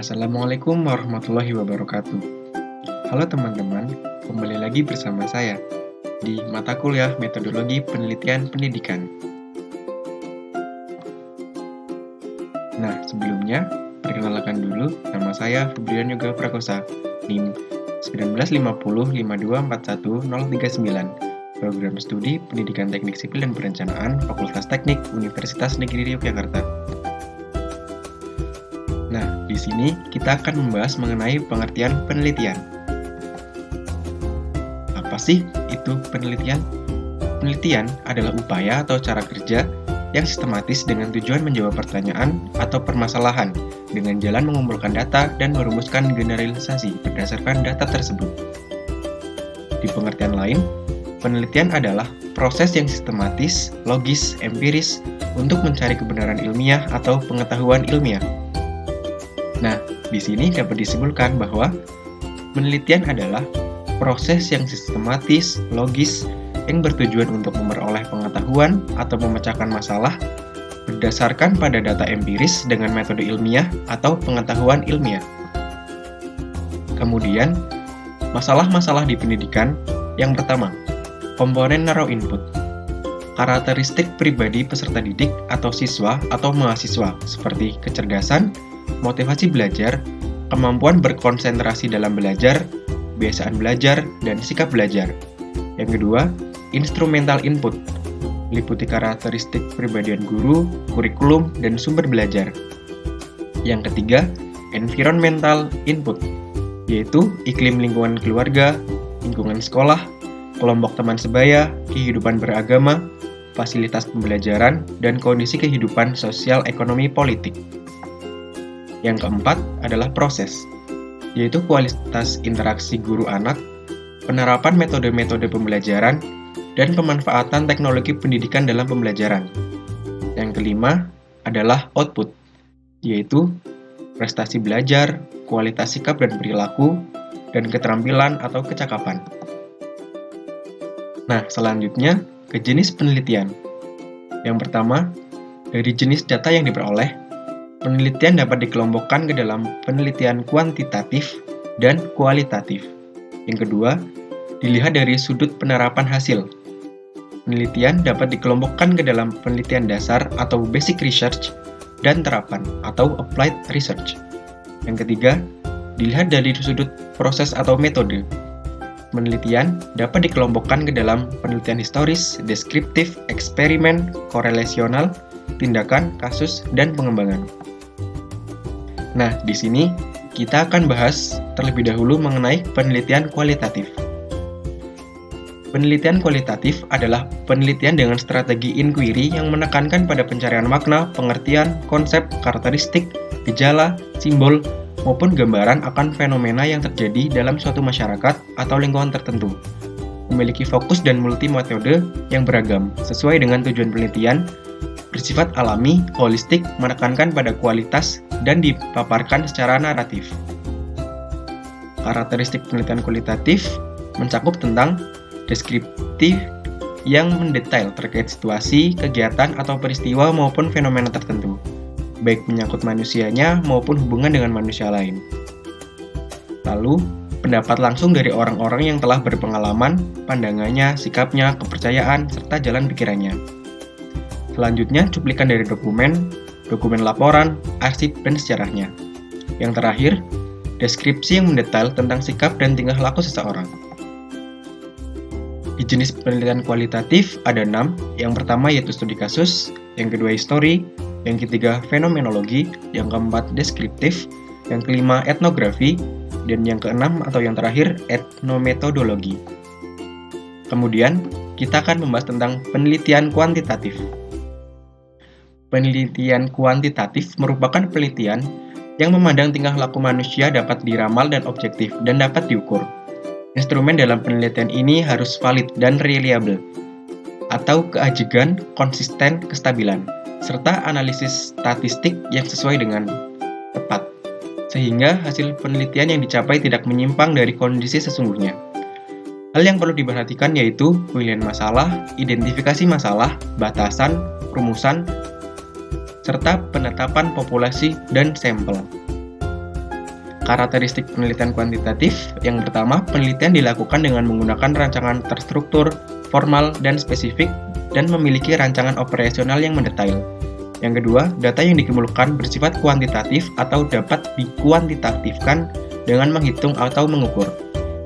Assalamualaikum warahmatullahi wabarakatuh. Halo teman-teman, kembali lagi bersama saya di mata kuliah Metodologi Penelitian Pendidikan. Nah, sebelumnya, perkenalkan dulu, nama saya Febrian Yoga Prakosa, NIM 19505241039, Program Studi Pendidikan Teknik Sipil dan Perencanaan, Fakultas Teknik, Universitas Negeri Yogyakarta. Nah, di sini kita akan membahas mengenai pengertian penelitian. Apa sih itu penelitian? Penelitian adalah upaya atau cara kerja yang sistematis dengan tujuan menjawab pertanyaan atau permasalahan dengan jalan mengumpulkan data dan merumuskan generalisasi berdasarkan data tersebut. Di pengertian lain, penelitian adalah proses yang sistematis, logis, empiris untuk mencari kebenaran ilmiah atau pengetahuan ilmiah. Nah, di sini dapat disimpulkan bahwa penelitian adalah proses yang sistematis, logis, yang bertujuan untuk memperoleh pengetahuan atau memecahkan masalah berdasarkan pada data empiris dengan metode ilmiah atau pengetahuan ilmiah. Kemudian, masalah-masalah di pendidikan yang pertama, komponen narrow input. Karakteristik pribadi peserta didik atau siswa atau mahasiswa seperti kecerdasan, motivasi belajar, kemampuan berkonsentrasi dalam belajar, kebiasaan belajar, dan sikap belajar. Yang kedua, instrumental input, meliputi karakteristik kepribadian guru, kurikulum, dan sumber belajar. Yang ketiga, environmental input, yaitu iklim lingkungan keluarga, lingkungan sekolah, kelompok teman sebaya, kehidupan beragama, fasilitas pembelajaran, dan kondisi kehidupan sosial ekonomi politik. Yang keempat adalah proses, yaitu kualitas interaksi guru-anak, penerapan metode-metode pembelajaran, dan pemanfaatan teknologi pendidikan dalam pembelajaran. Yang kelima adalah output, yaitu prestasi belajar, kualitas sikap dan perilaku, dan keterampilan atau kecakapan. Nah, selanjutnya ke jenis penelitian. Yang pertama, dari jenis data yang diperoleh, penelitian dapat dikelompokkan ke dalam penelitian kuantitatif dan kualitatif. Yang kedua, dilihat dari sudut penerapan hasil. Penelitian dapat dikelompokkan ke dalam penelitian dasar atau basic research dan terapan atau applied research. Yang ketiga, dilihat dari sudut proses atau metode. Penelitian dapat dikelompokkan ke dalam penelitian historis, deskriptif, eksperimen, korelasional, tindakan, kasus, dan pengembangan. Nah, di sini kita akan bahas terlebih dahulu mengenai penelitian kualitatif. Penelitian kualitatif adalah penelitian dengan strategi inquiry yang menekankan pada pencarian makna, pengertian, konsep, karakteristik, gejala, simbol, maupun gambaran akan fenomena yang terjadi dalam suatu masyarakat atau lingkungan tertentu. Memiliki fokus dan multi metode yang beragam sesuai dengan tujuan penelitian, bersifat alami, holistik, menekankan pada kualitas, dan dipaparkan secara naratif. Karakteristik penelitian kualitatif mencakup tentang deskriptif yang mendetail terkait situasi, kegiatan, atau peristiwa maupun fenomena tertentu, baik menyangkut manusianya maupun hubungan dengan manusia lain. Lalu, pendapat langsung dari orang-orang yang telah berpengalaman, pandangannya, sikapnya, kepercayaan, serta jalan pikirannya. Selanjutnya, cuplikan dari dokumen laporan, arsip, dan sejarahnya. Yang terakhir, deskripsi yang mendetail tentang sikap dan tingkah laku seseorang. Di jenis penelitian kualitatif ada 6. Yang pertama yaitu studi kasus, yang kedua histori, yang ketiga fenomenologi, yang keempat deskriptif, yang kelima etnografi, dan yang keenam atau yang terakhir etnometodologi. Kemudian, kita akan membahas tentang penelitian kuantitatif. Penelitian kuantitatif merupakan penelitian yang memandang tingkah laku manusia dapat diramal dan objektif dan dapat diukur. Instrumen dalam penelitian ini harus valid dan reliable, atau keajegan, konsisten, kestabilan, serta analisis statistik yang sesuai dengan tepat, sehingga hasil penelitian yang dicapai tidak menyimpang dari kondisi sesungguhnya. Hal yang perlu diperhatikan yaitu pilihan masalah, identifikasi masalah, batasan, rumusan, serta penetapan populasi dan sampel. Karakteristik penelitian kuantitatif yang pertama, penelitian dilakukan dengan menggunakan rancangan terstruktur, formal, dan spesifik, dan memiliki rancangan operasional yang mendetail. Yang kedua, data yang dikumpulkan bersifat kuantitatif atau dapat dikuantitatifkan dengan menghitung atau mengukur.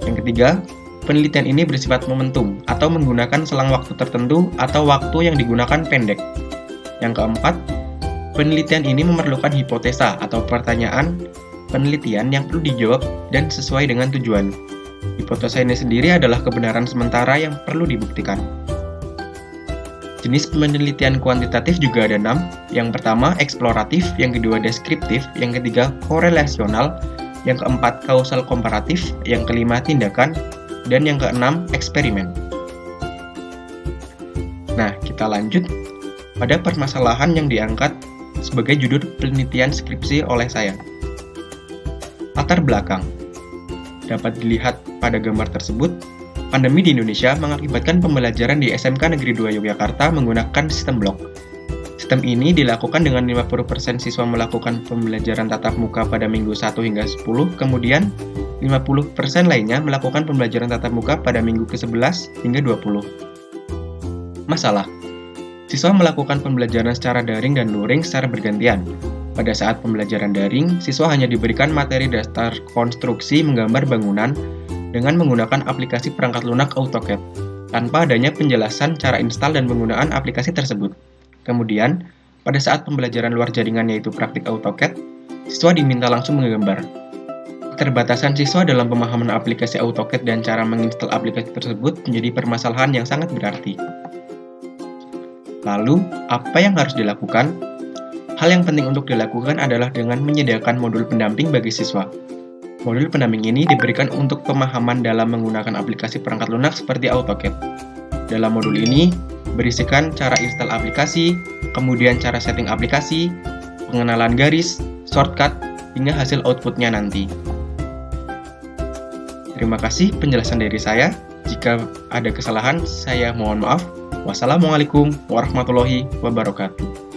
Yang ketiga, penelitian ini bersifat momentum atau menggunakan selang waktu tertentu atau waktu yang digunakan pendek. Yang keempat, penelitian ini memerlukan hipotesa atau pertanyaan penelitian yang perlu dijawab dan sesuai dengan tujuan. Hipotesa ini sendiri adalah kebenaran sementara yang perlu dibuktikan. Jenis penelitian kuantitatif juga ada 6. Yang pertama, eksploratif, yang kedua, deskriptif, yang ketiga, korelasional, yang keempat, kausal komparatif, yang kelima, tindakan, dan yang keenam, eksperimen. Nah, kita lanjut pada permasalahan yang diangkat sebagai judul penelitian skripsi oleh saya. Latar belakang. Dapat dilihat pada gambar tersebut, pandemi di Indonesia mengakibatkan pembelajaran di SMK Negeri 2 Yogyakarta menggunakan sistem blok. Sistem ini dilakukan dengan 50% siswa melakukan pembelajaran tatap muka pada minggu 1 hingga 10, kemudian 50% lainnya melakukan pembelajaran tatap muka pada minggu ke-11 hingga 20. Masalah. Siswa melakukan pembelajaran secara daring dan luring secara bergantian. Pada saat pembelajaran daring, siswa hanya diberikan materi dasar konstruksi menggambar bangunan dengan menggunakan aplikasi perangkat lunak AutoCAD, tanpa adanya penjelasan cara install dan penggunaan aplikasi tersebut. Kemudian, pada saat pembelajaran luar jaringan yaitu praktik AutoCAD, siswa diminta langsung menggambar. Keterbatasan siswa dalam pemahaman aplikasi AutoCAD dan cara menginstal aplikasi tersebut menjadi permasalahan yang sangat berarti. Lalu, apa yang harus dilakukan? Hal yang penting untuk dilakukan adalah dengan menyediakan modul pendamping bagi siswa. Modul pendamping ini diberikan untuk pemahaman dalam menggunakan aplikasi perangkat lunak seperti AutoCAD. Dalam modul ini, berisikan cara install aplikasi, kemudian cara setting aplikasi, pengenalan garis, shortcut, hingga hasil outputnya nanti. Terima kasih penjelasan dari saya. Jika ada kesalahan, saya mohon maaf. Wassalamualaikum warahmatullahi wabarakatuh.